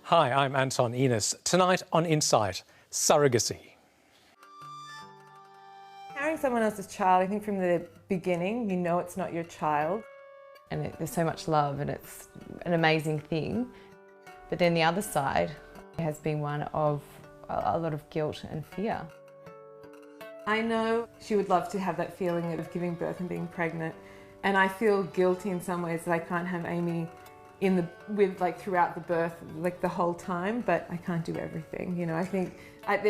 Hi, I'm Anton Enos. Tonight on Insight, surrogacy. Carrying someone else's child, I think from the beginning, you know it's not your child. And there's so much love and it's an amazing thing. But then the other side has been one of a lot of guilt and fear. I know she would love to have that feeling of giving birth and being pregnant, and I feel guilty in some ways that I can't have Amy throughout the birth, the whole time, but I can't do everything. You know, I think at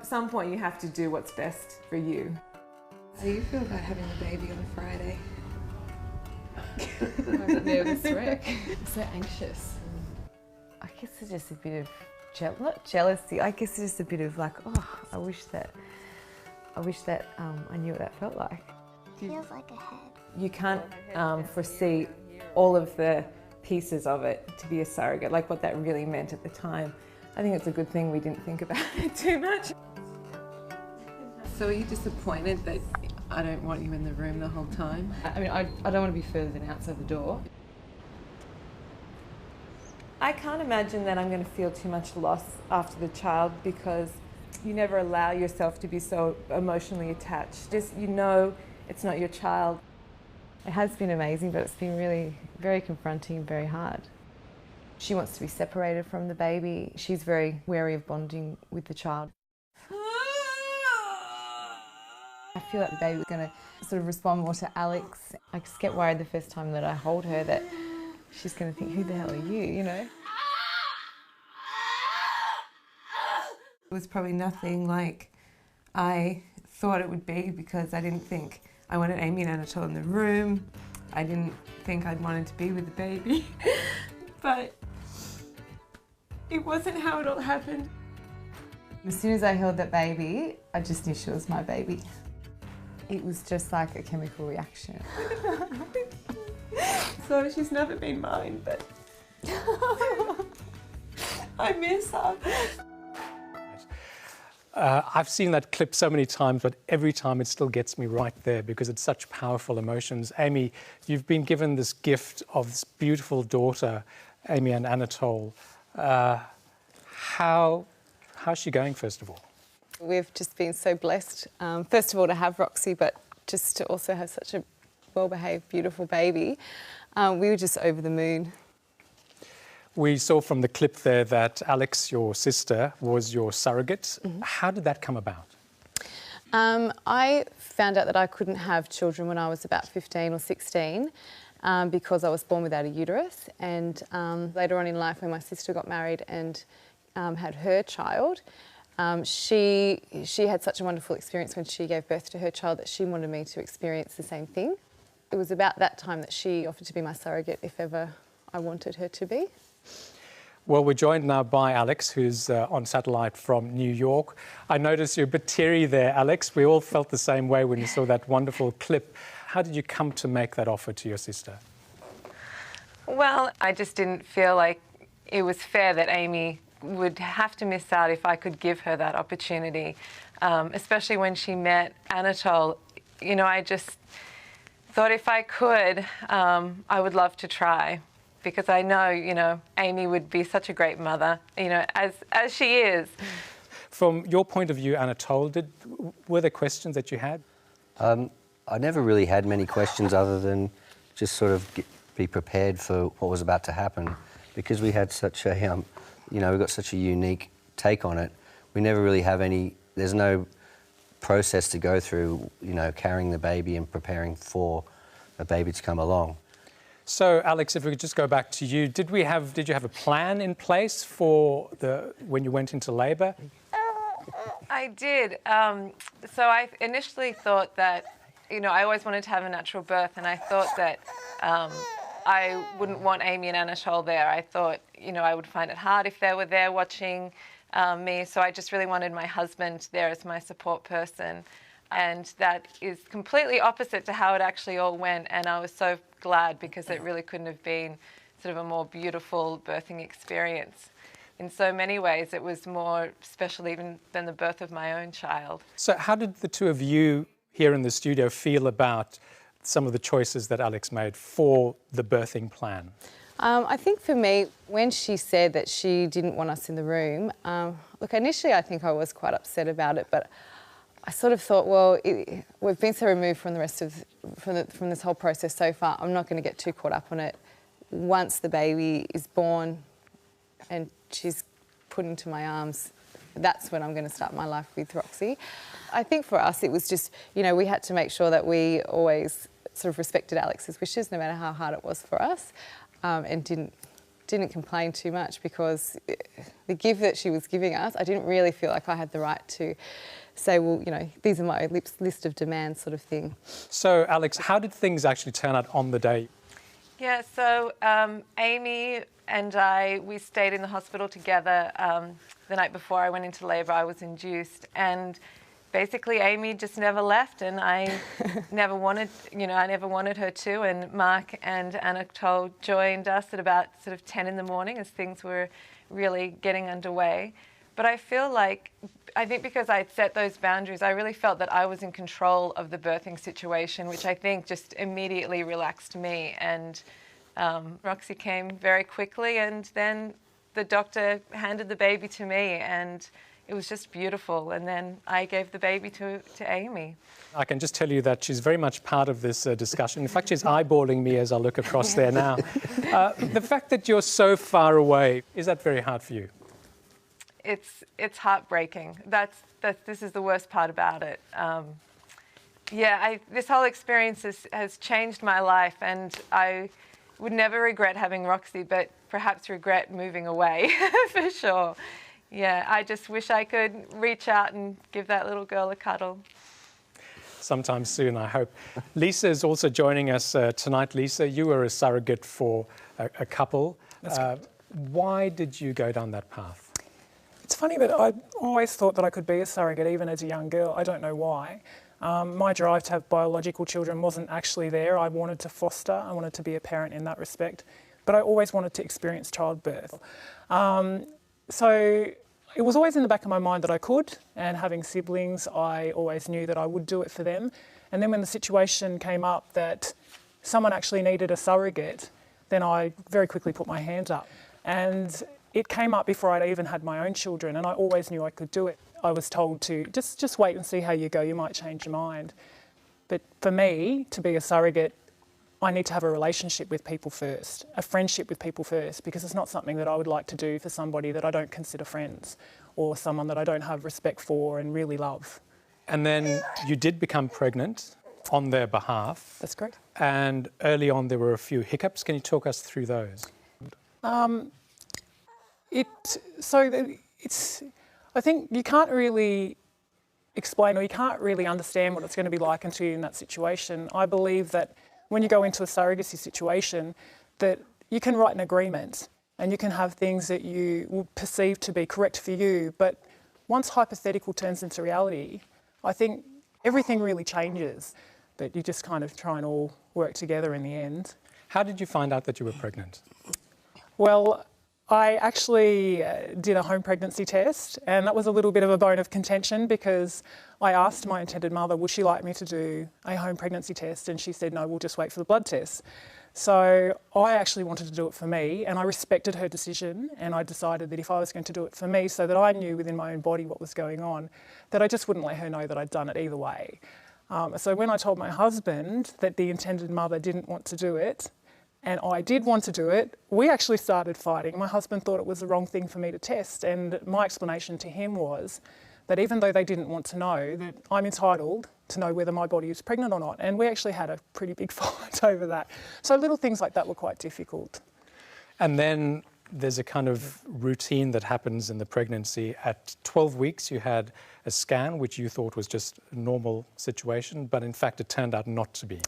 some point you have to do what's best for you. How do you feel about having the baby on a Friday? I'm a nervous wreck. I'm so anxious. I guess it's just a bit of not jealousy. I guess it's just a bit of I wish that I knew what that felt like. Feels like a head. You can't foresee all of the pieces of it to be a surrogate, like what that really meant at the time. I think it's a good thing we didn't think about it too much. So are you disappointed that I don't want you in the room the whole time? I mean, I don't want to be further than outside the door. I can't imagine that I'm going to feel too much loss after the child, because you never allow yourself to be so emotionally attached. Just, you know, it's not your child. It has been amazing, but it's been really very confronting, very hard. She wants to be separated from the baby. She's very wary of bonding with the child. I feel like the baby's going to sort of respond more to Alex. I just get worried the first time that I hold her that she's going to think, who the hell are you know? It was probably nothing like I thought it would be, because I didn't think I wanted Amy and Anatole in the room. I didn't think I'd wanted to be with the baby. But it wasn't how it all happened. As soon as I held that baby, I just knew she was my baby. It was just like a chemical reaction. So she's never been mine, but I miss her. I've seen that clip so many times, but every time it still gets me right there because it's such powerful emotions. Amy, you've been given this gift of this beautiful daughter, Amy and Anatole. How's she going, first of all? We've just been so blessed, first of all, to have Roxy, but just to also have such a well-behaved, beautiful baby. We were just over the moon. We saw from the clip there that Alex, your sister, was your surrogate. Mm-hmm. How did that come about? I found out that I couldn't have children when I was about 15 or 16 because I was born without a uterus. And later on in life, when my sister got married and had her child, she had such a wonderful experience when she gave birth to her child that she wanted me to experience the same thing. It was about that time that she offered to be my surrogate if ever I wanted her to be. Well, we're joined now by Alex, who's on satellite from New York. I noticed you're a bit teary there, Alex. We all felt the same way when you saw that wonderful clip. How did you come to make that offer to your sister? Well, I just didn't feel like it was fair that Amy would have to miss out if I could give her that opportunity, especially when she met Anatole. You know, I just thought if I could, I would love to try. Because I know, you know, Amy would be such a great mother, you know, as she is. From your point of view, Anatole, were there questions that you had? I never really had many questions other than just sort of be prepared for what was about to happen. Because we had such a, you know, we got such a unique take on it. We never really have there's no process to go through, you know, carrying the baby and preparing for a baby to come along. So, Alex, if we could just go back to you, did you have a plan in place for when you went into labour? I did. So I initially thought that, you know, I always wanted to have a natural birth, and I thought that I wouldn't want Amy and Anatole there. I thought, you know, I would find it hard if they were there watching me, so I just really wanted my husband there as my support person. And that is completely opposite to how it actually all went, and I was so glad because it really couldn't have been sort of a more beautiful birthing experience. In so many ways, it was more special even than the birth of my own child. So how did the two of you here in the studio feel about some of the choices that Alex made for the birthing plan? I think for me, when she said that she didn't want us in the room, look, initially I think I was quite upset about it, but I sort of thought, well, we've been so removed from the rest of, from this whole process so far, I'm not going to get too caught up on it. Once the baby is born and she's put into my arms, that's when I'm going to start my life with Roxy. I think for us it was just, you know, we had to make sure that we always sort of respected Alex's wishes, no matter how hard it was for us, and didn't complain too much, because the gift that she was giving us, I didn't really feel like I had the right to say, well, you know, these are my list of demands sort of thing. So, Alex, how did things actually turn out on the day? Yeah, so Amy and I, we stayed in the hospital together. The night before I went into labour, I was induced, and basically Amy just never left, and I never wanted, you know, I never wanted her to. And Mark and Anatole joined us at about sort of 10 in the morning as things were really getting underway. But I feel like, I think because I'd set those boundaries, I really felt that I was in control of the birthing situation, which I think just immediately relaxed me. And Roxy came very quickly, and then the doctor handed the baby to me, and it was just beautiful. And then I gave the baby to Amy. I can just tell you that she's very much part of this discussion. In fact, she's eyeballing me as I look across there now. The fact that you're so far away, is that very hard for you? It's heartbreaking. This is the worst part about it. Yeah, this whole experience has changed my life, and I would never regret having Roxy, but perhaps regret moving away for sure. Yeah, I just wish I could reach out and give that little girl a cuddle. Sometime soon, I hope. Lisa is also joining us tonight. Lisa, you were a surrogate for a couple. That's correct. Why did you go down that path? It's funny, but I always thought that I could be a surrogate, even as a young girl. I don't know why. My drive to have biological children wasn't actually there. I wanted to foster. I wanted to be a parent in that respect. But I always wanted to experience childbirth. So it was always in the back of my mind that I could, and having siblings, I always knew that I would do it for them. And then when the situation came up that someone actually needed a surrogate, then I very quickly put my hands up. And it came up before I'd even had my own children, and I always knew I could do it. I was told to just wait and see how you go, you might change your mind. But for me, to be a surrogate, I need to have a relationship with people first, a friendship with people first, because it's not something that I would like to do for somebody that I don't consider friends, or someone that I don't have respect for and really love. And then you did become pregnant on their behalf. That's correct. And early on there were a few hiccups. Can you talk us through those? I think you can't really explain, or you can't really understand what it's going to be like until you're in that situation. I believe that when you go into a surrogacy situation, that you can write an agreement and you can have things that you will perceive to be correct for you, but once hypothetical turns into reality, I think everything really changes, but you just kind of try and all work together in the end. How did you find out that you were pregnant? Well, I actually did a home pregnancy test, and that was a little bit of a bone of contention, because I asked my intended mother, would she like me to do a home pregnancy test? And she said, no, we'll just wait for the blood test. So I actually wanted to do it for me, and I respected her decision, and I decided that if I was going to do it for me, so that I knew within my own body what was going on, that I just wouldn't let her know that I'd done it either way. So when I told my husband that the intended mother didn't want to do it, and I did want to do it, we actually started fighting. My husband thought it was the wrong thing for me to test, and my explanation to him was that even though they didn't want to know, that I'm entitled to know whether my body is pregnant or not. And we actually had a pretty big fight over that. So little things like that were quite difficult. And then there's a kind of routine that happens in the pregnancy. At 12 weeks, you had a scan, which you thought was just a normal situation, but in fact, it turned out not to be.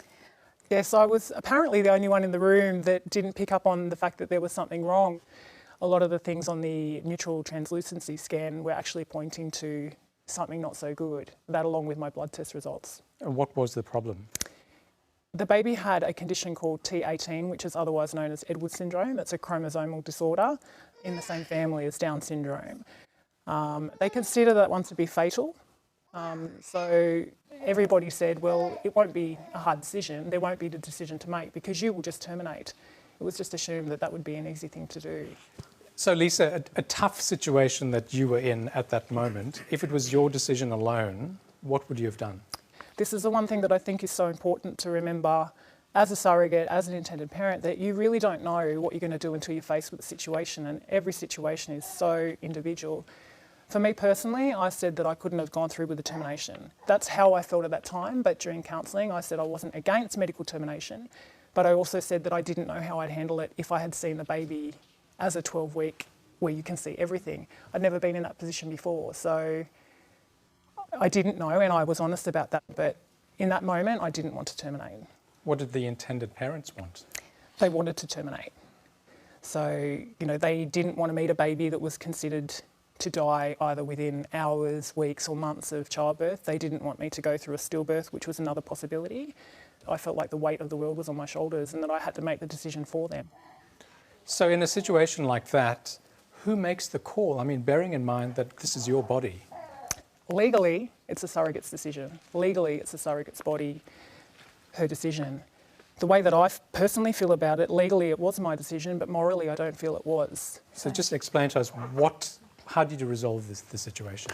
Yes, I was apparently the only one in the room that didn't pick up on the fact that there was something wrong. A lot of the things on the neutral translucency scan were actually pointing to something not so good, that along with my blood test results. And what was the problem? The baby had a condition called T18, which is otherwise known as Edwards syndrome. It's a chromosomal disorder in the same family as Down syndrome. They consider that one to be fatal. So everybody said, well, it won't be a hard decision. There won't be the decision to make, because you will just terminate It was just assumed that that would be an easy thing to do. So, Lisa, a tough situation that you were in at that moment, if it was your decision alone, what would you have done? This is the one thing that I think is so important to remember as a surrogate, as an intended parent, that you really don't know what you're going to do until you're faced with the situation, and every situation is so individual. For me personally, I said that I couldn't have gone through with the termination. That's how I felt at that time, but during counselling I said I wasn't against medical termination, but I also said that I didn't know how I'd handle it if I had seen the baby as a 12-week where you can see everything. I'd never been in that position before, so I didn't know, and I was honest about that, but in that moment I didn't want to terminate. What did the intended parents want? They wanted to terminate. So, they didn't want to meet a baby that was considered to die either within hours, weeks or months of childbirth. They didn't want me to go through a stillbirth, which was another possibility. I felt like the weight of the world was on my shoulders and that I had to make the decision for them. So in a situation like that, who makes the call? I mean, bearing in mind that this is your body. Legally, it's a surrogate's decision. Legally, it's a surrogate's body, her decision. The way that I personally feel about it, legally it was my decision, but morally I don't feel it was. So just explain to us how did you resolve the situation?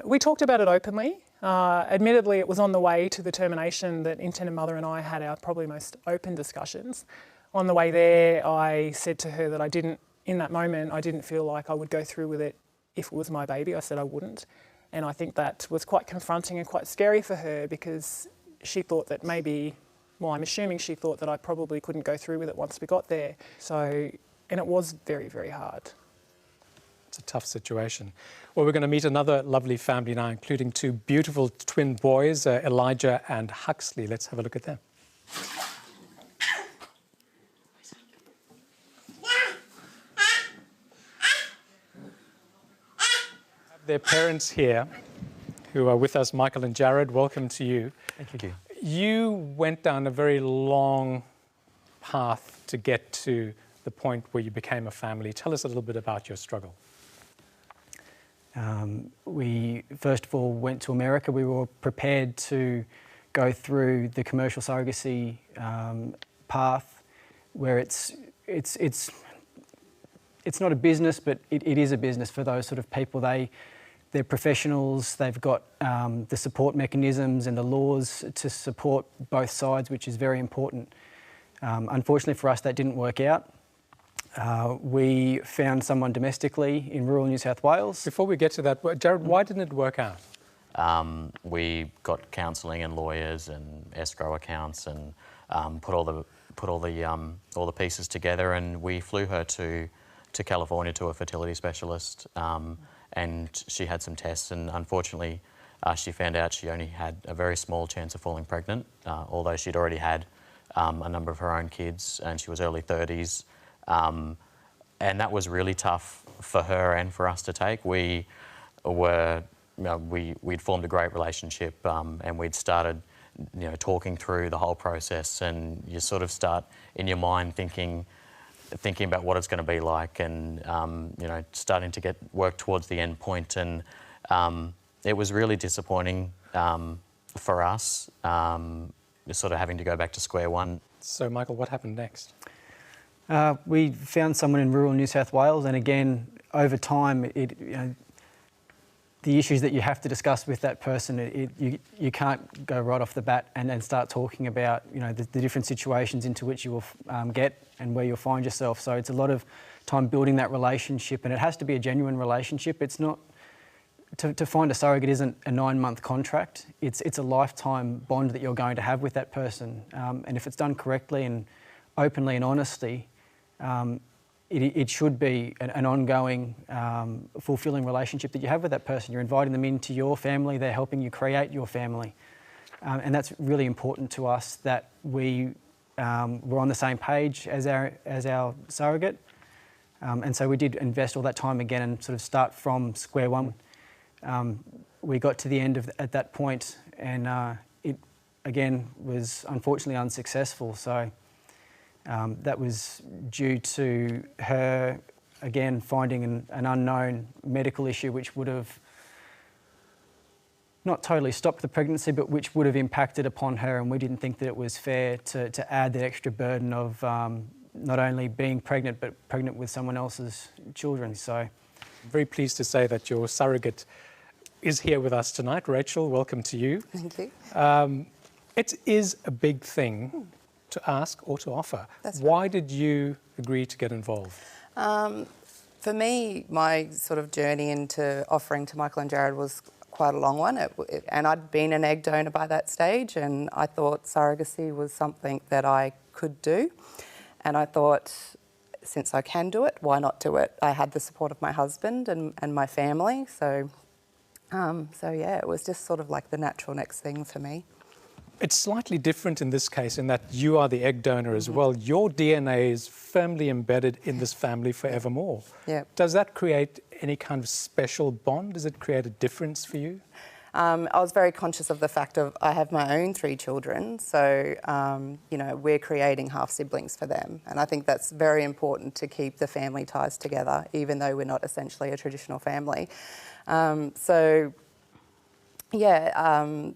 We talked about it openly. Admittedly, it was on the way to the termination that intended mother and I had our probably most open discussions. On the way there, I said to her that in that moment, I didn't feel like I would go through with it if it was my baby. I said I wouldn't. And I think that was quite confronting and quite scary for her because she thought that I'm assuming she thought that I probably couldn't go through with it once we got there. And it was very, very hard. It's a tough situation. Well, we're going to meet another lovely family now, including two beautiful twin boys, Elijah and Huxley. Let's have a look at them. Their parents here who are with us, Michael and Jared. Welcome to you. Thank you. You went down a very long path to get to the point where you became a family. Tell us a little bit about your struggle. We first of all went to America. We were prepared to go through the commercial surrogacy path, where it's not a business, but it is a business for those sort of people. They're professionals. They've got the support mechanisms and the laws to support both sides, which is very important. Unfortunately for us, that didn't work out. We found someone domestically in rural New South Wales. Before we get to that, Jared, why didn't it work out? We got counselling and lawyers and escrow accounts and put all the pieces together, and we flew her to California to a fertility specialist, and she had some tests, and unfortunately she found out she only had a very small chance of falling pregnant, although she'd already had a number of her own kids and she was early 30s. And that was really tough for her and for us to take. We'd formed a great relationship, and we'd started, talking through the whole process, and you sort of start in your mind thinking about what it's going to be like, and starting to work towards the end point. And it was really disappointing for us, sort of having to go back to square one. So, Michael, what happened next? We found someone in rural New South Wales, and again, over time, the issues that you have to discuss with that person, you can't go right off the bat and then start talking about the different situations into which you will get and where you'll find yourself. So it's a lot of time building that relationship, and it has to be a genuine relationship. It's not to find a surrogate isn't a 9-month contract. It's a lifetime bond that you're going to have with that person, and if it's done correctly and openly and honestly, it should be an ongoing, fulfilling relationship that you have with that person. You're inviting them into your family, they're helping you create your family. And that's really important to us, that we were on the same page as our surrogate. And so we did invest all that time again and sort of start from square one. We got to the end at that point, and it again was unfortunately unsuccessful. So that was due to her, again, finding an unknown medical issue which would have not totally stopped the pregnancy, but which would have impacted upon her, and we didn't think that it was fair to add that extra burden of not only being pregnant, but pregnant with someone else's children. So, I'm very pleased to say that your surrogate is here with us tonight. Rachel, welcome to you. Thank you. It is a big thing to ask or to offer. That's Why did you agree to get involved? For me, my sort of journey into offering to Michael and Jared was quite a long one, and I'd been an egg donor by that stage, and I thought surrogacy was something that I could do, and I thought, since I can do it, why not do it? I had the support of my husband and my family, so yeah, it was just sort of like the natural next thing for me. It's slightly different in this case in that you are the egg donor as well. Your DNA is firmly embedded in this family forevermore. Yeah. Does that create any kind of special bond? Does it create a difference for you? I was very conscious of the fact of I have my own 3 children, so you know, we're creating half siblings for them, and I think that's very important to keep the family ties together, even though we're not essentially a traditional family. So yeah.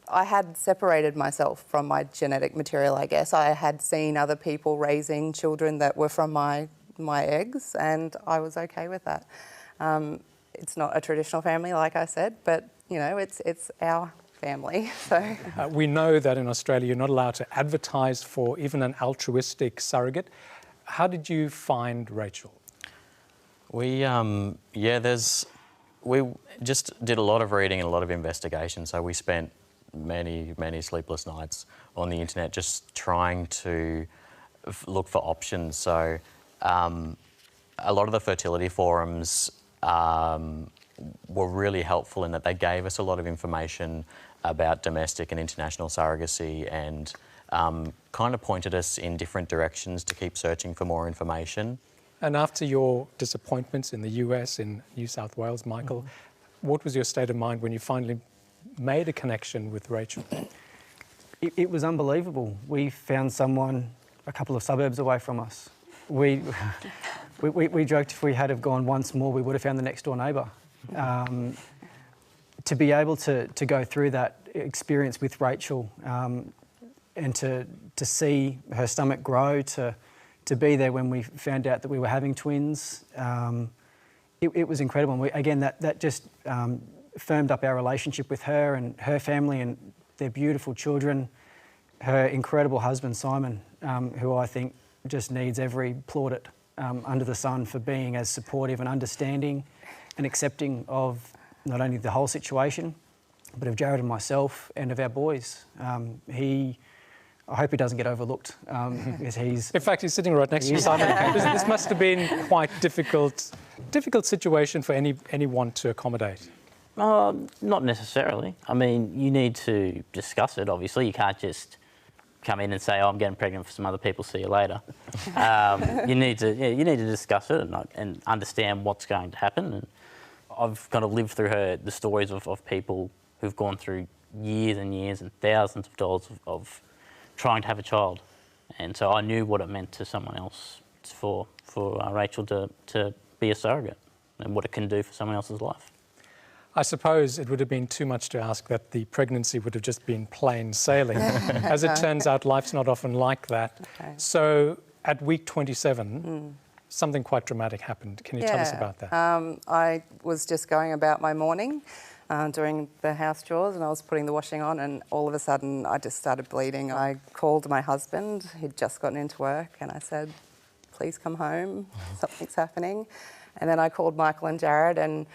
I had separated myself from my genetic material, I guess. I had seen other people raising children that were from my eggs, and I was okay with that. It's not a traditional family, like I said, but, you know, it's our family, so... We know that in Australia you're not allowed to advertise for even an altruistic surrogate. How did you find Rachel? We just did a lot of reading and a lot of investigation. So we spent many sleepless nights on the internet just trying to look for options. So a lot of the fertility forums were really helpful in that they gave us a lot of information about domestic and international surrogacy, and kind of pointed us in different directions to keep searching for more information. And after your disappointments in the US, in New South Wales, Michael, what was your state of mind when you finally made a connection with Rachel? it was unbelievable. We found someone a couple of suburbs away from us. We joked if we had have gone once more, we would have found the next door neighbour. To be able to go through that experience with Rachel, and to see her stomach grow, to be there when we found out that we were having twins, it was incredible. And again, that just firmed up our relationship with her and her family and their beautiful children, her incredible husband, Simon, who I think just needs every plaudit under the sun for being as supportive and understanding and accepting of not only the whole situation, but of Jared and myself and of our boys. I hope he doesn't get overlooked, because he's... In fact, he's sitting right next to you, Simon. This must have been quite difficult situation for anyone to accommodate. Not necessarily. I mean, you need to discuss it, obviously. You can't just come in and say, oh, I'm getting pregnant for some other people, see you later. You need to discuss it and understand what's going to happen. And I've kind of lived through the stories of people who've gone through years and years and thousands of dollars of trying to have a child, and so I knew what it meant to someone else for Rachel to be a surrogate and what it can do for someone else's life. I suppose it would have been too much to ask that the pregnancy would have just been plain sailing. As it turns out, life's not often like that. Okay. So at week 27, something quite dramatic happened. Can you tell us about that? I was just going about my morning, doing the house chores, and I was putting the washing on, and all of a sudden I just started bleeding. I called my husband. He'd just gotten into work, and I said, please come home, something's happening. And then I called Michael and Jared, and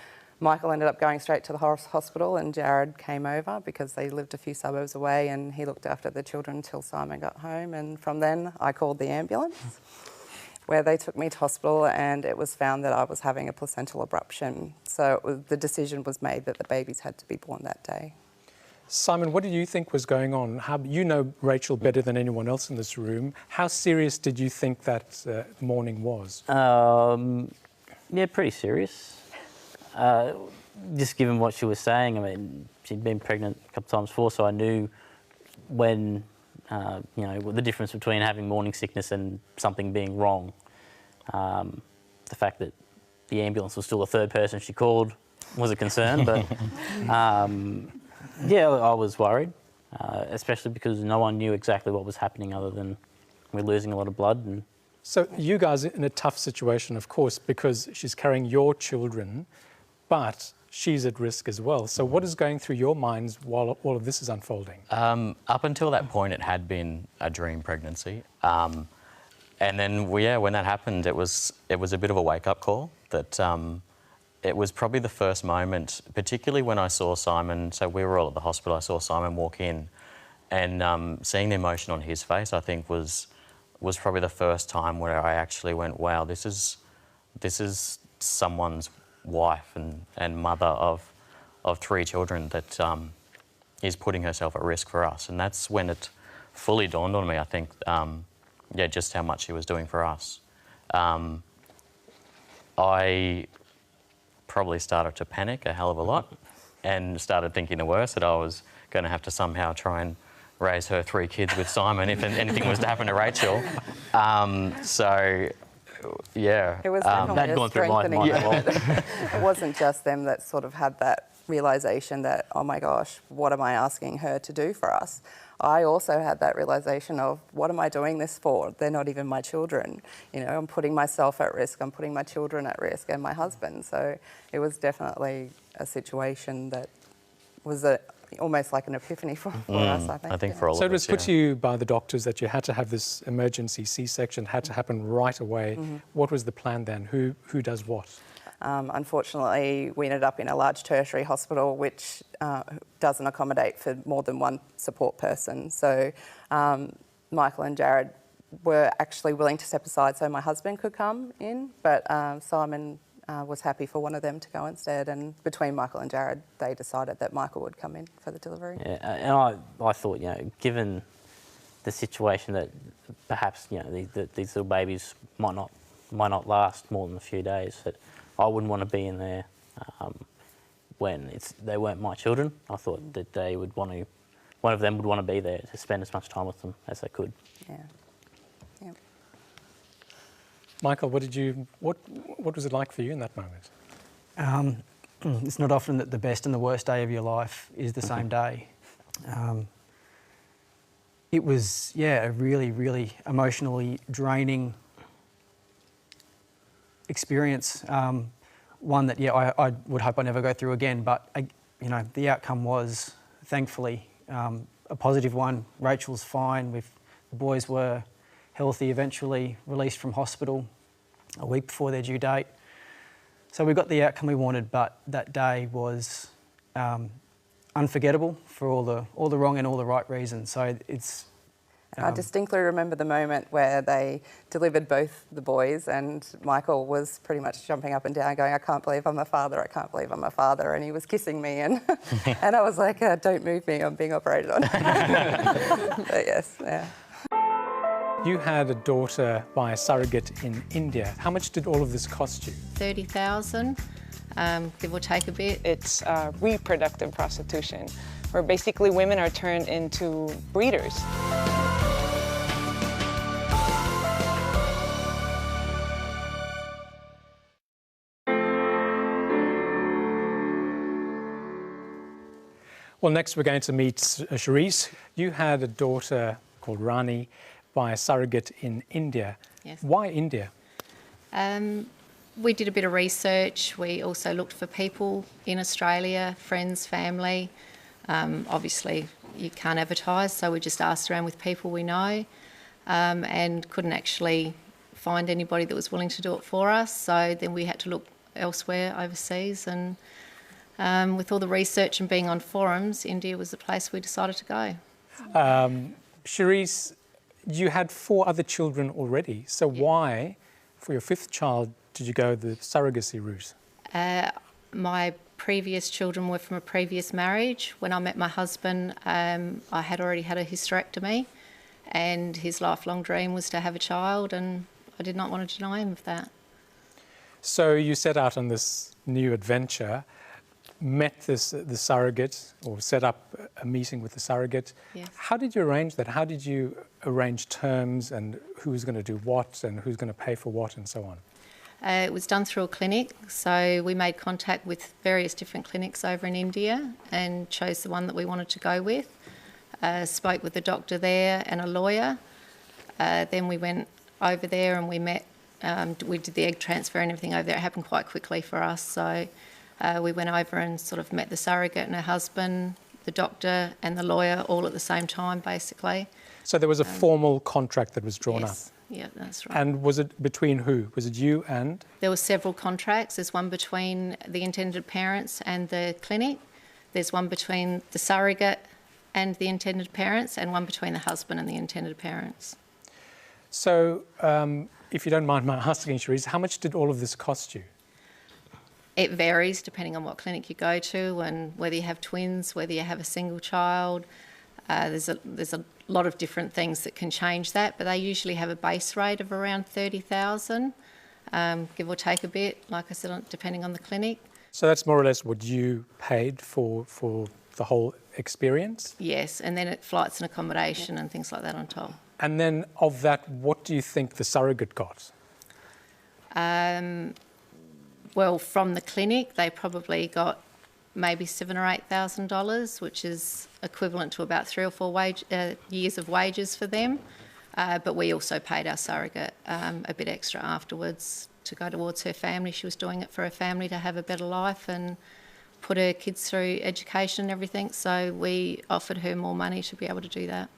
Michael ended up going straight to the hospital, and Jared came over because they lived a few suburbs away, and he looked after the children until Simon got home. And from then I called the ambulance, where they took me to hospital, and it was found that I was having a placental abruption. So the decision was made that the babies had to be born that day. Simon, what did you think was going on? You know Rachel better than anyone else in this room. How serious did you think that morning was? Yeah, pretty serious. Just given what she was saying, I mean, she'd been pregnant a couple of times before, so I knew when, you know, the difference between having morning sickness and something being wrong. The fact that the ambulance was still the third person she called was a concern, but yeah, I was worried, especially because no one knew exactly what was happening other than we're losing a lot of blood, and So you guys are in a tough situation, of course, because she's carrying your children, but she's at risk as well. So what is going through your minds while all of this is unfolding? Up until that point, it had been a dream pregnancy. And then, when that happened, it was a bit of a wake-up call that it was probably the first moment, particularly when I saw Simon. So we were all at the hospital. I saw Simon walk in, and seeing the emotion on his face, I think was probably the first time where I actually went, wow, this is someone's wife and mother of 3 children that is putting herself at risk for us. And that's when it fully dawned on me, I think, just how much she was doing for us. I probably started to panic a hell of a lot and started thinking the worst, that I was going to have to somehow try and raise her 3 kids with Simon if anything was to happen to Rachel. It was definitely That'd gone through my mind as well. It wasn't just them that sort of had that realisation that, oh my gosh, what am I asking her to do for us? I also had that realisation of, what am I doing this for? They're not even my children. You know, I'm putting myself at risk, I'm putting my children at risk and my husband. So it was definitely a situation that was almost like an epiphany for us, I think. I think for all of us. So it was put to you by the doctors that you had to have this emergency C-section, had to happen right away. What was the plan then? Who does what? Unfortunately, we ended up in a large tertiary hospital which doesn't accommodate for more than one support person. So Michael and Jared were actually willing to step aside so my husband could come in, but Simon was happy for one of them to go instead, and between Michael and Jared, they decided that Michael would come in for the delivery. Yeah, and I thought, given the situation that perhaps, these little babies might not last more than a few days, that I wouldn't want to be in there when they weren't my children. I thought that one of them would want to be there to spend as much time with them as they could. Yeah. Michael, what was it like for you in that moment? It's not often that the best and the worst day of your life is the same day. It was, a really, really emotionally draining experience. One that, I would hope I never go through again. But, the outcome was, thankfully, a positive one. Rachel's fine. The boys were healthy, eventually released from hospital a week before their due date. So we got the outcome we wanted, but that day was unforgettable for all the wrong and all the right reasons. So it's... I distinctly remember the moment where they delivered both the boys, and Michael was pretty much jumping up and down going, I can't believe I'm a father, I can't believe I'm a father, and he was kissing me, and and I was like, don't move me, I'm being operated on. But yes, yeah. You had a daughter by a surrogate in India. How much did all of this cost you? 30,000, give or take a bit. It's reproductive prostitution, where basically women are turned into breeders. Well, next we're going to meet Charisse. You had a daughter called Rani by a surrogate in India. Yes. Why India? We did a bit of research. We also looked for people in Australia, friends, family. Obviously, you can't advertise, so we just asked around with people we know and couldn't actually find anybody that was willing to do it for us. So then we had to look elsewhere overseas, and with all the research and being on forums, India was the place we decided to go. Charisse, you had 4 other children already, so why, for your 5th child, did you go the surrogacy route? My previous children were from a previous marriage. When I met my husband, I had already had a hysterectomy, and his lifelong dream was to have a child, and I did not want to deny him of that. So you set out on this new adventure, met the surrogate, or set up a meeting with the surrogate. Yes. How did you arrange that? How did you arrange terms and who's going to do what and who's going to pay for what and so on? It was done through a clinic, so we made contact with various different clinics over in India and chose the one that we wanted to go with. Spoke with the doctor there and a lawyer. Then we went over there, and we met. We did the egg transfer and everything over there. It happened quite quickly for us, so we went over and sort of met the surrogate and her husband, the doctor and the lawyer, all at the same time, basically. So there was a formal contract that was drawn up? Yeah, that's right. And was it between who? Was it you and? There were several contracts. There's one between the intended parents and the clinic. There's one between the surrogate and the intended parents, and one between the husband and the intended parents. So, if you don't mind my asking, Cherise, how much did all of this cost you? It varies depending on what clinic you go to and whether you have twins, whether you have a single child. There's a lot of different things that can change that, but they usually have a base rate of around $30,000, give or take a bit, like I said, depending on the clinic. So that's more or less what you paid for the whole experience? Yes, and then flights and accommodation and things like that on top. And then of that, what do you think the surrogate got? Well, from the clinic, they probably got maybe $7,000 or $8,000, which is equivalent to about 3 or 4 years of wages for them. But we also paid our surrogate a bit extra afterwards to go towards her family. She was doing it for her family to have a better life and put her kids through education and everything. So we offered her more money to be able to do that.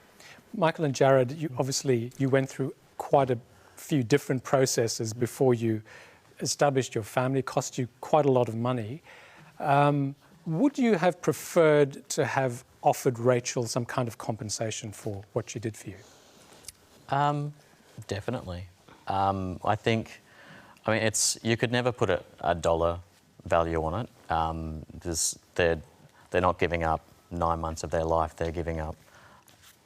Michael and Jared, you went through quite a few different processes before you established your family. It cost you quite a lot of money. Would you have preferred to have offered Rachel some kind of compensation for what she did for you? Definitely. I think, you could never put a dollar value on it. They're not giving up 9 months of their life, they're giving up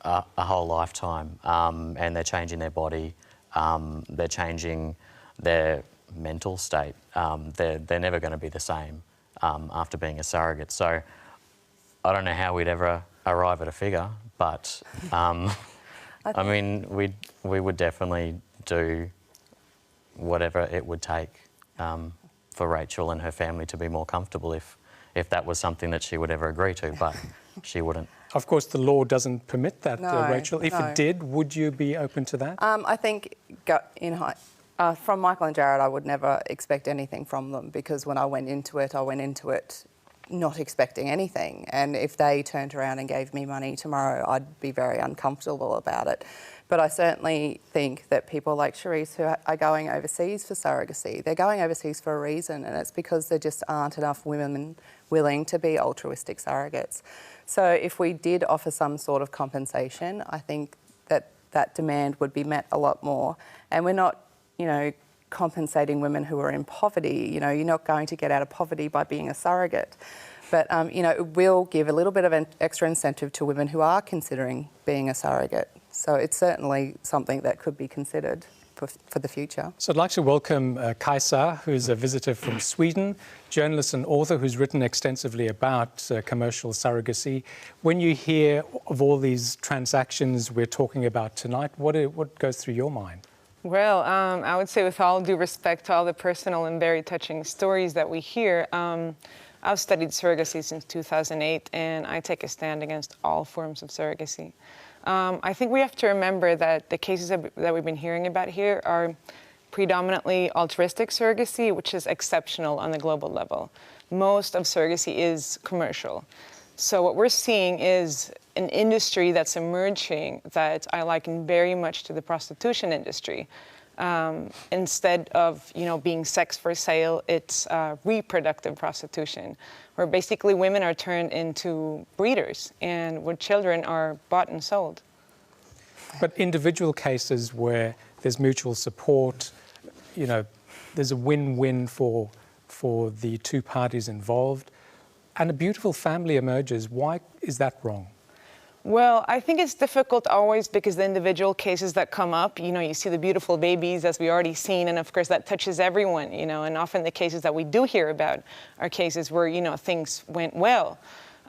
a whole lifetime, and they're changing their body, they're changing their mental state. They're never going to be the same after being a surrogate. So I don't know how we'd ever arrive at a figure, but we would definitely do whatever it would take for Rachel and her family to be more comfortable if that was something that she would ever agree to, but she wouldn't. Of course, the law doesn't permit that, No, Rachel. If it did, would you be open to that? I think from Michael and Jared, I would never expect anything from them, because when I went into it not expecting anything. And if they turned around and gave me money tomorrow, I'd be very uncomfortable about it. But I certainly think that people like Cherise who are going overseas for surrogacy, they're going overseas for a reason, and it's because there just aren't enough women willing to be altruistic surrogates. So if we did offer some sort of compensation, I think that demand would be met a lot more. And we're not, compensating women who are in poverty. You're not going to get out of poverty by being a surrogate. But, it will give a little bit of an extra incentive to women who are considering being a surrogate. So it's certainly something that could be considered for the future. So I'd like to welcome Kajsa, who's a visitor from Sweden, journalist and author who's written extensively about commercial surrogacy. When you hear of all these transactions we're talking about tonight, what goes through your mind? Well, I would say with all due respect to all the personal and very touching stories that we hear, I've studied surrogacy since 2008, and I take a stand against all forms of surrogacy. I think we have to remember that the cases that we've been hearing about here are predominantly altruistic surrogacy, which is exceptional on the global level. Most of surrogacy is commercial. So what we're seeing is an industry that's emerging that I liken very much to the prostitution industry. Instead of, being sex for sale, it's reproductive prostitution, where basically women are turned into breeders and where children are bought and sold. But individual cases where there's mutual support, there's a win-win for the two parties involved, and a beautiful family emerges. Why is that wrong? Well, I think it's difficult always because the individual cases that come up, you see the beautiful babies as we already seen, and of course that touches everyone, and often the cases that we do hear about are cases where, things went well.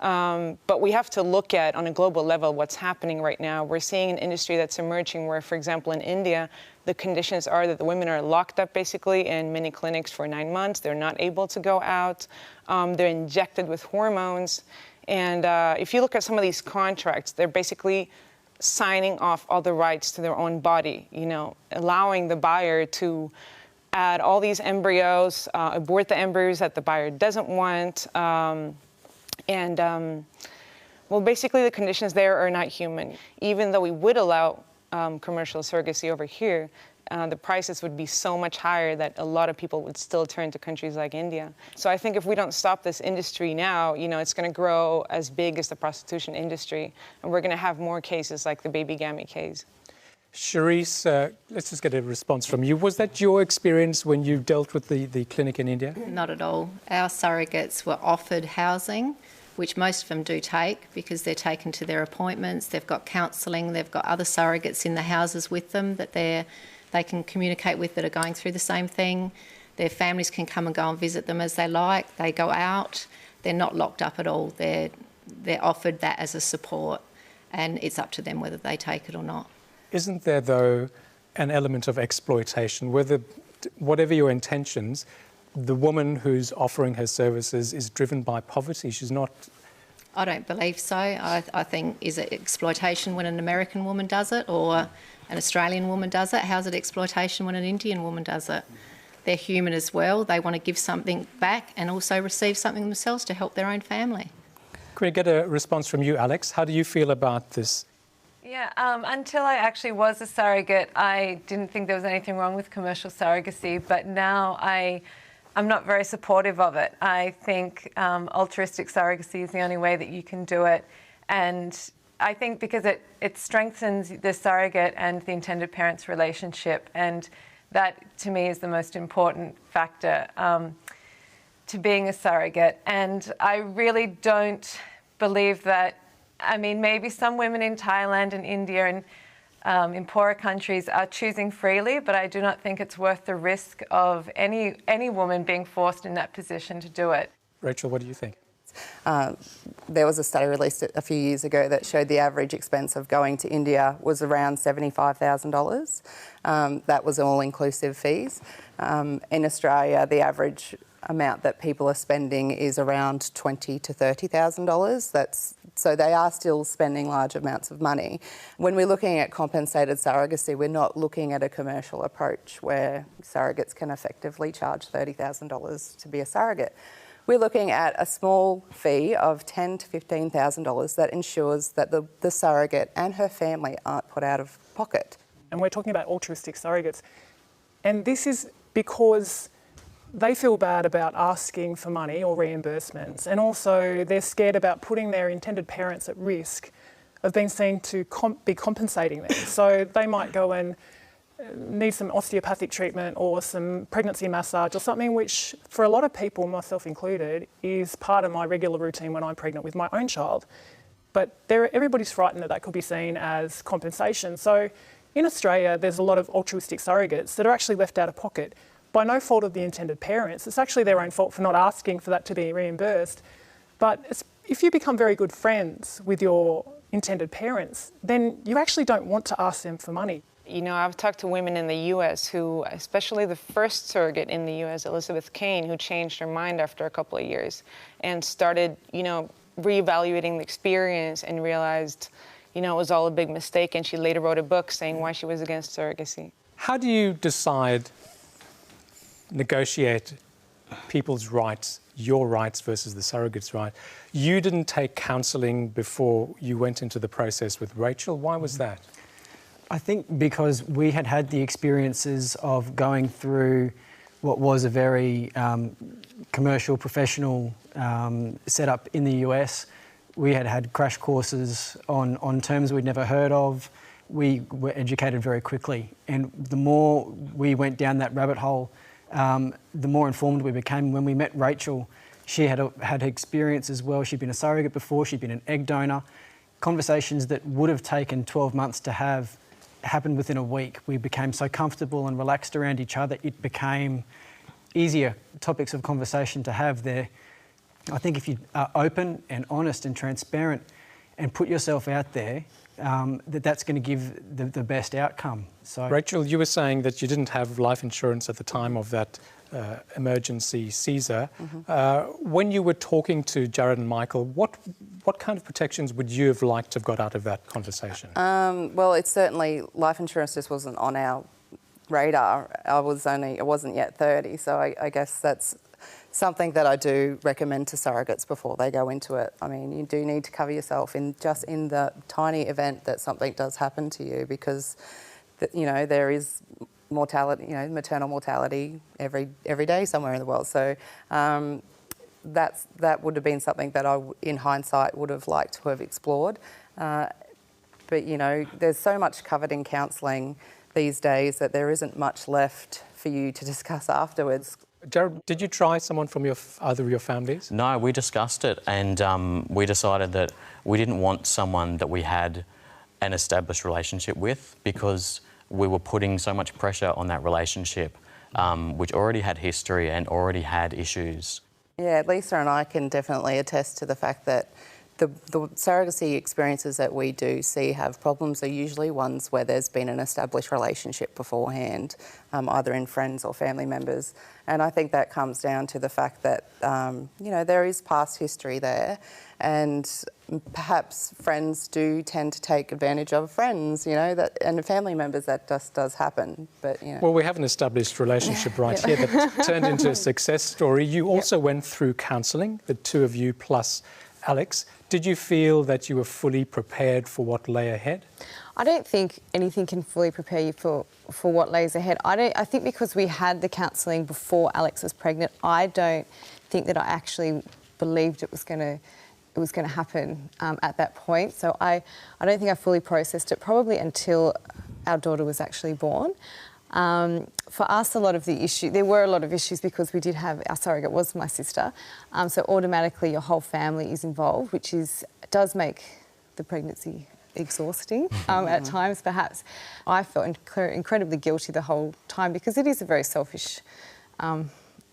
But we have to look at, on a global level, what's happening right now. We're seeing an industry that's emerging where, for example, in India, the conditions are that the women are locked up basically in many clinics for 9 months. They're not able to go out. They're injected with hormones. And if you look at some of these contracts, they're basically signing off all the rights to their own body, you know, allowing the buyer to add all these embryos, abort the embryos that the buyer doesn't want, well, basically the conditions there are not human. Even though we would allow commercial surrogacy over here, the prices would be so much higher that a lot of people would still turn to countries like India. So I think if we don't stop this industry now, you know, it's going to grow as big as the prostitution industry, and we're going to have more cases like the babygamy case. Charisse, let's just get a response from you. Was that your experience when you dealt with the clinic in India? Not at all. Our surrogates were offered housing, which most of them do take because they're taken to their appointments, they've got counselling, they've got other surrogates in the houses with them that they can communicate with that are going through the same thing. Their families can come and go and visit them as they like. They go out. They're not locked up at all. They're offered that as a support, and it's up to them whether they take it or not. Isn't there, though, an element of exploitation? Whatever your intentions, the woman who's offering her services is driven by poverty. She's not... I don't believe so. I think, is it exploitation when an American woman does it or an Australian woman does it? How's it exploitation when an Indian woman does it? They're human as well. They want to give something back and also receive something themselves to help their own family. Can we get a response from you, Alex? How do you feel about this? Yeah, until I actually was a surrogate, I didn't think there was anything wrong with commercial surrogacy, but now I'm not very supportive of it. I think altruistic surrogacy is the only way that you can do it, and I think because it strengthens the surrogate and the intended parent's relationship, and that to me is the most important factor to being a surrogate. And I really don't believe that, I mean, maybe some women in Thailand and India and in poorer countries are choosing freely, but I do not think it's worth the risk of any woman being forced in that position to do it. Rachel, what do you think? There was a study released a few years ago that showed the average expense of going to India was around $75,000. That was all-inclusive fees. In Australia, the average amount that people are spending is around $20,000 to $30,000. So they are still spending large amounts of money. When we're looking at compensated surrogacy, we're not looking at a commercial approach where surrogates can effectively charge $30,000 to be a surrogate. We're looking at a small fee of $10,000 to $15,000 that ensures that the surrogate and her family aren't put out of pocket. And we're talking about altruistic surrogates. And this is because they feel bad about asking for money or reimbursements, and also they're scared about putting their intended parents at risk of being seen to be compensating them. So they might go and need some osteopathic treatment or some pregnancy massage or something which, for a lot of people, myself included, is part of my regular routine when I'm pregnant with my own child. But everybody's frightened that could be seen as compensation. So in Australia, there's a lot of altruistic surrogates that are actually left out of pocket by no fault of the intended parents. It's actually their own fault for not asking for that to be reimbursed. But if you become very good friends with your intended parents, then you actually don't want to ask them for money. You know, I've talked to women in the U.S. who, especially the first surrogate in the U.S., Elizabeth Kane, who changed her mind after a couple of years and started, you know, reevaluating the experience and realized, you know, it was all a big mistake. And she later wrote a book saying why she was against surrogacy. How do you negotiate people's rights, your rights versus the surrogate's right? You didn't take counselling before you went into the process with Rachel. Why was that? I think because we had had the experiences of going through what was a very commercial, professional setup in the US. We had had crash courses on terms we'd never heard of. We were educated very quickly, and the more we went down that rabbit hole, the more informed we became. When we met Rachel, she had experience as well. She'd been a surrogate before, she'd been an egg donor. Conversations that would have taken 12 months to have happened within a week. We became so comfortable and relaxed around each other, it became easier topics of conversation to have there. I think if you are open and honest and transparent and put yourself out there, that's going to give the best outcome. So, Rachel, you were saying that you didn't have life insurance at the time of that emergency Caesar. When you were talking to Jared and Michael, what kind of protections would you have liked to have got out of that conversation? Well, it's certainly, life insurance just wasn't on our radar. I wasn't yet 30, so I guess that's something that I do recommend to surrogates before they go into it. I mean, you do need to cover yourself in the tiny event that something does happen to you, because there is mortality, maternal mortality every day somewhere in the world. So that would have been something that I, in hindsight, would have liked to have explored. But there's so much covered in counselling these days that there isn't much left for you to discuss afterwards. Jared, did you try someone from either of your families? No, we discussed it, and we decided that we didn't want someone that we had an established relationship with, because we were putting so much pressure on that relationship, which already had history and already had issues. Yeah, Lisa and I can definitely attest to the fact that the surrogacy experiences that we do see have problems are usually ones where there's been an established relationship beforehand, either in friends or family members. And I think that comes down to the fact that, there is past history there, and perhaps friends do tend to take advantage of friends, and family members, that just does happen. But, Well, we have an established relationship right here that turned into a success story. You also went through counselling, the two of you plus Alex. Did you feel that you were fully prepared for what lay ahead? I don't think anything can fully prepare you for what lays ahead. I think because we had the counselling before Alex was pregnant, I don't think that I actually believed it was going to happen at that point. So I don't think I fully processed it, probably until our daughter was actually born. For us, there were a lot of issues because we did have, our surrogate was my sister, so automatically your whole family is involved, which does make the pregnancy exhausting at times, perhaps. I felt incredibly guilty the whole time, because it is a very selfish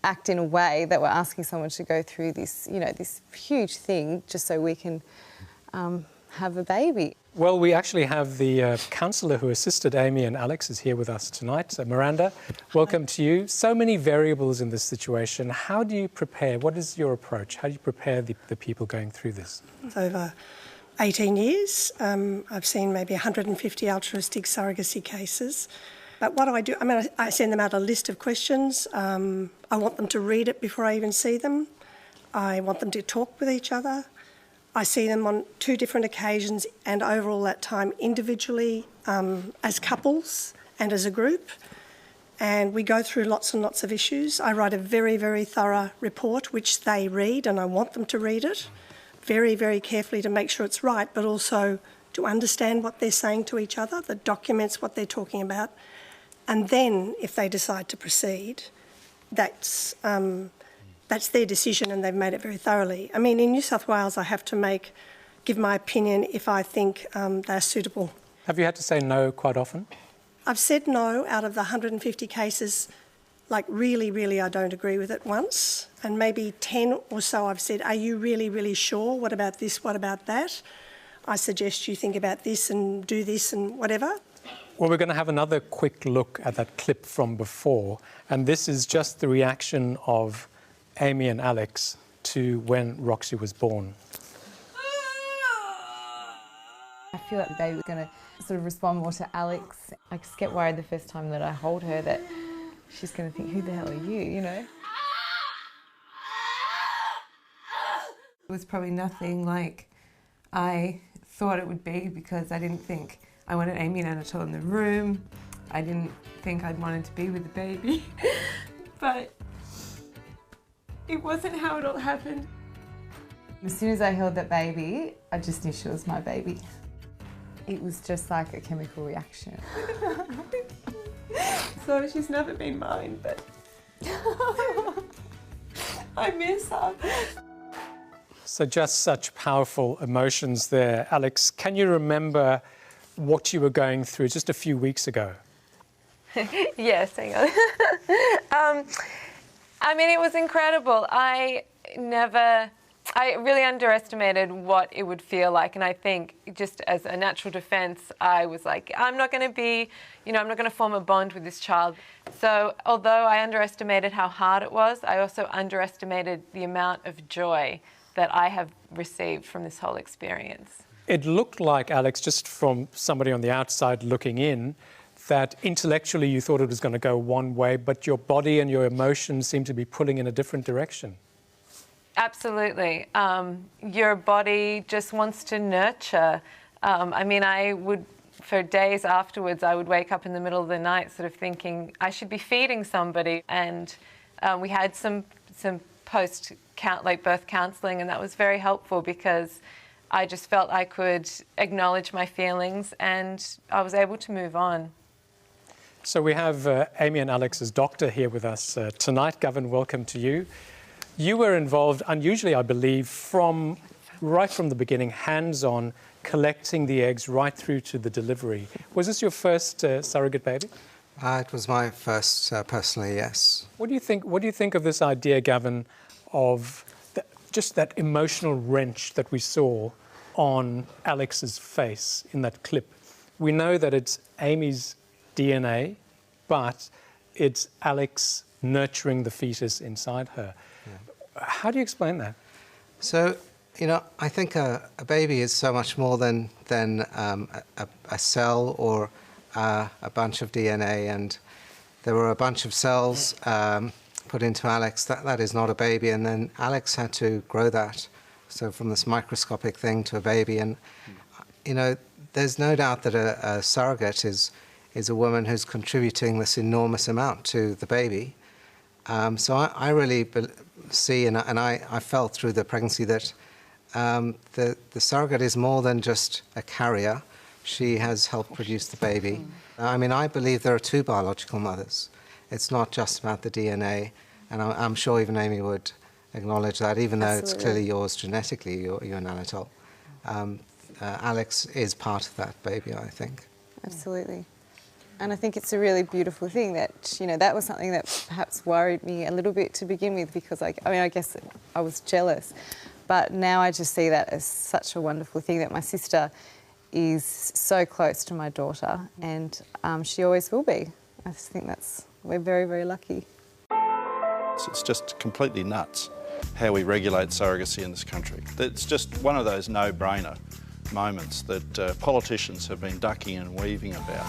act in a way, that we're asking someone to go through this, this huge thing just so we can have a baby. Well, we actually have the counsellor who assisted Amy and Alex is here with us tonight. Miranda, welcome to you. So many variables in this situation. How do you prepare? What is your approach? How do you prepare the people going through this? Over 18 years, I've seen maybe 150 altruistic surrogacy cases. But what do? I send them out a list of questions. I want them to read it before I even see them. I want them to talk with each other. I see them on 2 different occasions, and overall that time individually, as couples and as a group. And we go through lots and lots of issues. I write a very, very thorough report which they read, and I want them to read it very, very carefully to make sure it's right, but also to understand what they're saying to each other, that documents what they're talking about. And then, if they decide to proceed, that's their decision, and they've made it very thoroughly. I mean, in New South Wales, I have to give my opinion if I think they're suitable. Have you had to say no quite often? I've said no out of the 150 cases, really, really I don't agree with it once. And maybe 10 or so I've said, are you really, really sure? What about this? What about that? I suggest you think about this and do this and whatever. Well, we're going to have another quick look at that clip from before. And this is just the reaction of Amy and Alex to when Roxy was born. I feel like the baby was going to sort of respond more to Alex. I just get worried the first time that I hold her that she's going to think, who the hell are you, It was probably nothing like I thought it would be, because I didn't think I wanted Amy and Anatole in the room. I didn't think I'd wanted to be with the baby. But it wasn't how it all happened. As soon as I held that baby, I just knew she was my baby. It was just like a chemical reaction. So she's never been mine, but I miss her. So just such powerful emotions there. Alex, can you remember what you were going through just a few weeks ago? Yes, hang on. I mean, it was incredible. I I really underestimated what it would feel like, and I think just as a natural defence, I was like, I'm not going to be, I'm not going to form a bond with this child. So although I underestimated how hard it was, I also underestimated the amount of joy that I have received from this whole experience. It looked like, Alex, just from somebody on the outside looking in, that intellectually you thought it was going to go one way, but your body and your emotions seemed to be pulling in a different direction. Absolutely. Your body just wants to nurture. I would, for days afterwards, I would wake up in the middle of the night sort of thinking I should be feeding somebody. And we had some birth counselling, and that was very helpful because I just felt I could acknowledge my feelings and I was able to move on. So we have Amy and Alex's doctor here with us tonight. Gavin, welcome to you. You were involved, unusually I believe, right from the beginning, hands-on, collecting the eggs right through to the delivery. Was this your first surrogate baby? It was my first, personally, yes. What do you think of this idea, Gavin, of just that emotional wrench that we saw on Alex's face in that clip? We know that it's Amy's DNA, but it's Alex nurturing the fetus inside her. Yeah. How do you explain that? So, I think a baby is so much more than a cell or a bunch of DNA, and there were a bunch of cells put into Alex. That is not a baby, and then Alex had to grow that. So from this microscopic thing to a baby, and there's no doubt that a surrogate is a woman who's contributing this enormous amount to the baby. So I really see, and I felt through the pregnancy that the surrogate is more than just a carrier. She has helped produce the baby. I believe there are two biological mothers. It's not just about the DNA, and I'm sure even Amy would acknowledge that, even though it's clearly yours genetically, you're Anatole. Alex is part of that baby, I think. Absolutely. And I think it's a really beautiful thing that, that was something that perhaps worried me a little bit to begin with, because I guess I was jealous. But now I just see that as such a wonderful thing, that my sister is so close to my daughter, and she always will be. I just think we're very, very lucky. It's just completely nuts how we regulate surrogacy in this country. It's just one of those no-brainer moments that politicians have been ducking and weaving about.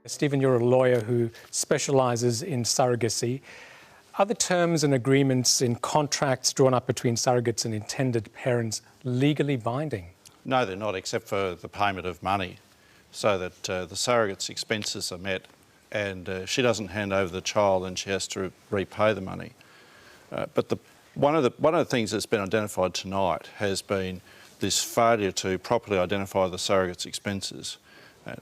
Stephen, you're a lawyer who specialises in surrogacy. Are the terms and agreements in contracts drawn up between surrogates and intended parents legally binding? No, they're not, except for the payment of money, so that the surrogate's expenses are met, and she doesn't hand over the child and she has to repay the money. But one of the things that's been identified tonight has been this failure to properly identify the surrogate's expenses.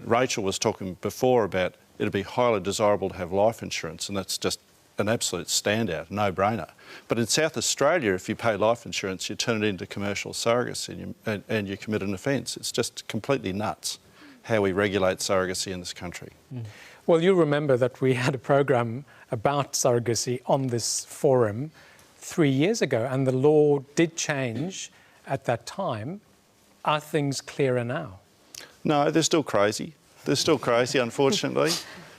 Rachel was talking before about it'd be highly desirable to have life insurance, and that's just an absolute standout, no-brainer. But in South Australia, if you pay life insurance, you turn it into commercial surrogacy and you commit an offence. It's just completely nuts how we regulate surrogacy in this country. Mm. Well, you remember that we had a program about surrogacy on this forum 3 years ago, and the law did change at that time. Are things clearer now? No, they're still crazy. They're still crazy, unfortunately.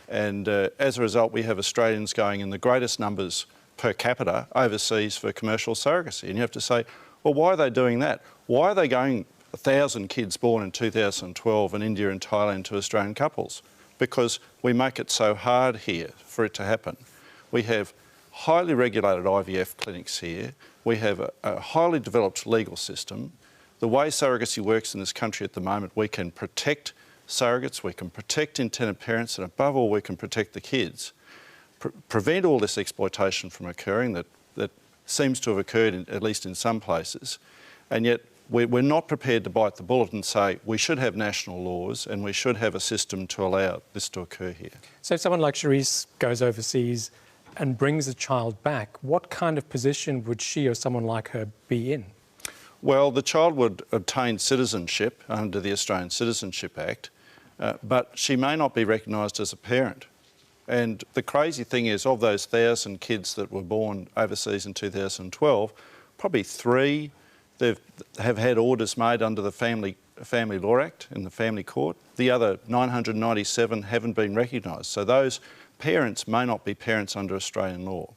And as a result, we have Australians going in the greatest numbers per capita overseas for commercial surrogacy. And you have to say, well, why are they doing that? Why are they going 1,000 kids born in 2012 in India and Thailand to Australian couples? Because we make it so hard here for it to happen. We have highly regulated IVF clinics here. We have a highly developed legal system. The way surrogacy works in this country at the moment, we can protect surrogates, we can protect intended parents, and above all, we can protect the kids. Prevent all this exploitation from occurring that seems to have occurred, at least in some places. And yet, we're not prepared to bite the bullet and say we should have national laws and we should have a system to allow this to occur here. So if someone like Charisse goes overseas and brings a child back, what kind of position would she or someone like her be in? Well, the child would obtain citizenship under the Australian Citizenship Act, but she may not be recognised as a parent. And the crazy thing is, of those 1,000 kids that were born overseas in 2012, probably 3 have had orders made under the Family Law Act in the Family Court. The other 997 haven't been recognised. So those parents may not be parents under Australian law.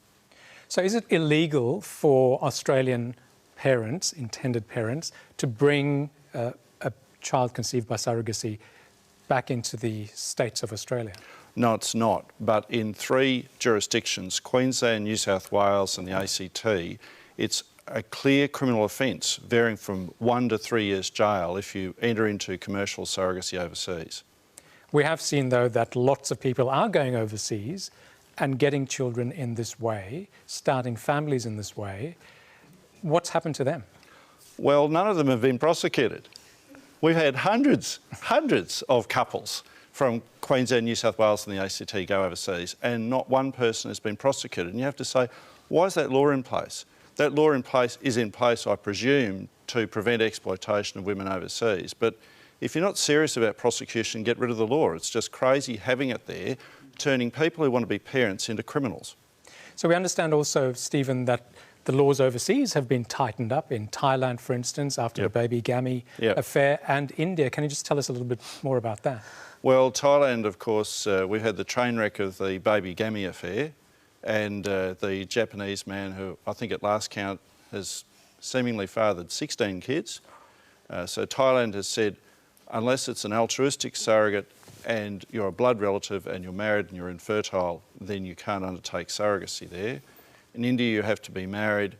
So is it illegal for Australian parents, intended parents, to bring a child conceived by surrogacy back into the states of Australia? No, it's not. But in 3 jurisdictions, Queensland, New South Wales and the ACT, it's a clear criminal offence, varying from 1 to 3 years jail if you enter into commercial surrogacy overseas. We have seen, though, that lots of people are going overseas and getting children in this way, starting families in this way. What's happened to them? Well, none of them have been prosecuted. We've had hundreds of couples from Queensland, New South Wales and the ACT go overseas, and not one person has been prosecuted. And you have to say, why is that law in place? That law is in place, I presume, to prevent exploitation of women overseas. But if you're not serious about prosecution, get rid of the law. It's just crazy having it there, turning people who want to be parents into criminals. So we understand also, Stephen, that the laws overseas have been tightened up, in Thailand, for instance, after the baby gammy affair, and India. Can you just tell us a little bit more about that? Well, Thailand, of course, we've had the train wreck of the baby gammy affair, and the Japanese man who, I think at last count, has seemingly fathered 16 kids. So Thailand has said, unless it's an altruistic surrogate and you're a blood relative and you're married and you're infertile, then you can't undertake surrogacy there. In India, you have to be married,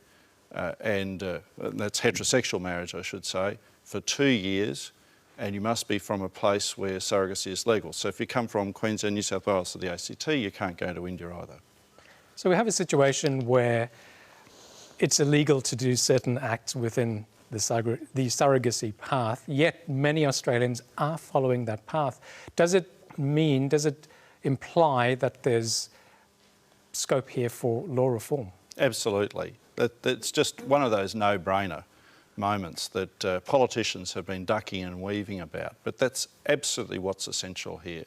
and that's heterosexual marriage, I should say, for 2 years, and you must be from a place where surrogacy is legal. So if you come from Queensland, New South Wales or the ACT, you can't go to India either. So we have a situation where it's illegal to do certain acts within the surrogacy path, yet many Australians are following that path. Does it imply that there's scope here for law reform? Absolutely. It's just one of those no-brainer moments that politicians have been ducking and weaving about. But that's absolutely what's essential here.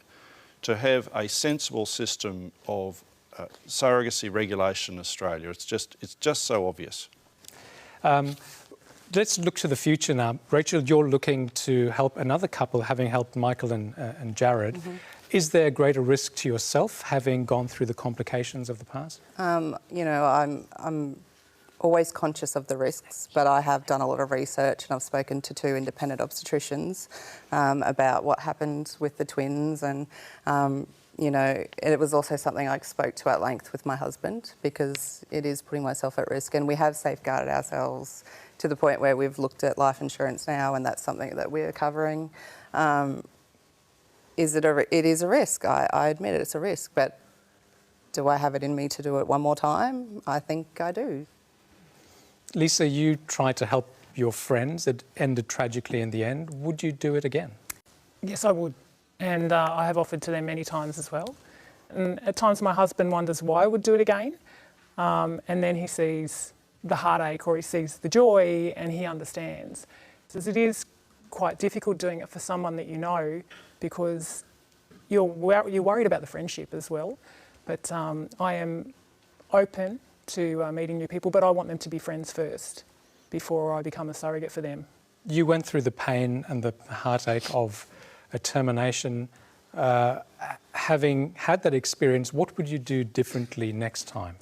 To have a sensible system of surrogacy regulation in Australia, it's just so obvious. Let's look to the future now. Rachel, you're looking to help another couple, having helped Michael and Jared. Mm-hmm. Is there a greater risk to yourself, having gone through the complications of the past? You know, I'm always conscious of the risks, but I have done a lot of research and I've spoken to 2 independent obstetricians about what happened with the twins, and you know, it was also something I spoke to at length with my husband, because it is putting myself at risk, and we have safeguarded ourselves to the point where we've looked at life insurance now, and that's something that we're covering. It is a risk. I admit it, it's a risk, but do I have it in me to do it one more time? I think I do. Lisa, you tried to help your friends. It ended tragically in the end. Would you do it again? Yes, I would. And I have offered to them many times as well. And at times my husband wonders why I would do it again. And then he sees the heartache, or he sees the joy, and he understands. So it is quite difficult doing it for someone that you know, because you're worried about the friendship as well. But I am open to meeting new people, but I want them to be friends first before I become a surrogate for them. You went through the pain and the heartache of a termination. Having had that experience, what would you do differently next time?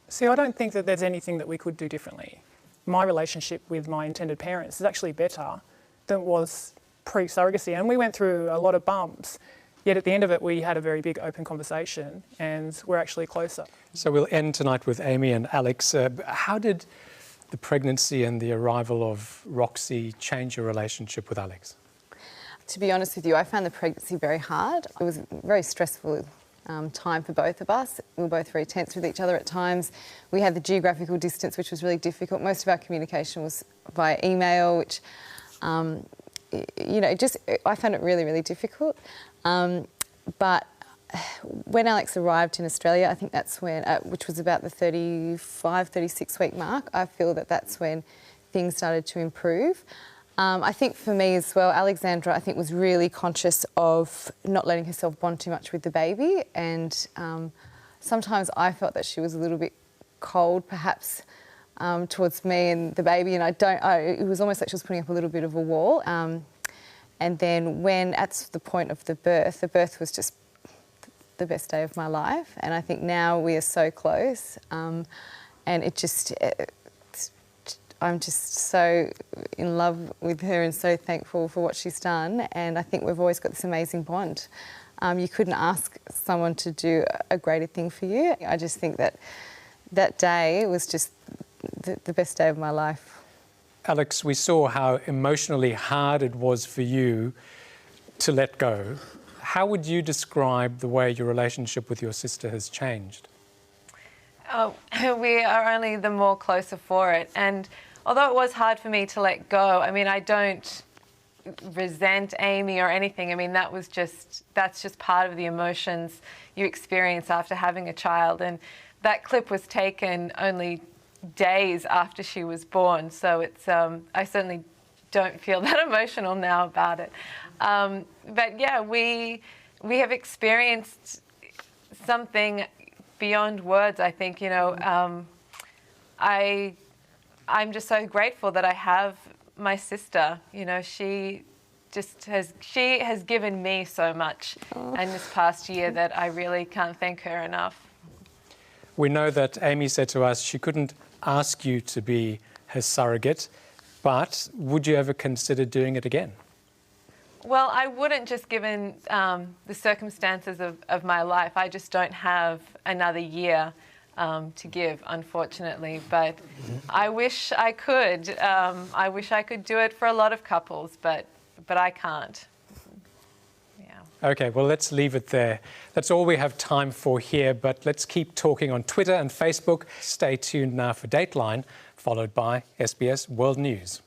See, I don't think that there's anything that we could do differently. My relationship with my intended parents is actually better than it was pre-surrogacy, and we went through a lot of bumps. Yet at the end of it, we had a very big open conversation, and we're actually closer. So we'll end tonight with Amy and Alex. How did the pregnancy and the arrival of Roxy change your relationship with Alex? To be honest with you, I found the pregnancy very hard. It was a very stressful time for both of us. We were both very tense with each other at times. We had the geographical distance, which was really difficult. Most of our communication was via email, which, you know, I found it really, really difficult. But when Alex arrived in Australia, I think that's when, which was about the 35, 36 week mark, I feel that that's when things started to improve. I think for me as well, Alexandra, I think, was really conscious of not letting herself bond too much with the baby, and sometimes I felt that she was a little bit cold, perhaps, towards me and the baby, and it was almost like she was putting up a little bit of a wall. And then when, at the point of the birth was just the best day of my life, and I think now we are so close, and I'm just so in love with her and so thankful for what she's done, and I think we've always got this amazing bond. You couldn't ask someone to do a greater thing for you. I just think that day was just the best day of my life. Alex, we saw how emotionally hard it was for you to let go. How would you describe the way your relationship with your sister has changed? We are only the more closer for it, and although it was hard for me to let go, I mean, I don't resent Amy or anything. I mean, that's just part of the emotions you experience after having a child, and that clip was taken only days after she was born, so it's I certainly don't feel that emotional now about it. But yeah, we have experienced something beyond words, I think. You know, I'm just so grateful that I have my sister. You know, she has given me so much in this past year that I really can't thank her enough. We know that Amy said to us she couldn't ask you to be her surrogate, but would you ever consider doing it again? Well, I wouldn't, just given the circumstances of my life. I just don't have another year to give, unfortunately, but I wish I could. I wish I could do it for a lot of couples, but I can't. Yeah. Okay, well, let's leave it there. That's all we have time for here, but let's keep talking on Twitter and Facebook. Stay tuned now for Dateline, followed by SBS World News.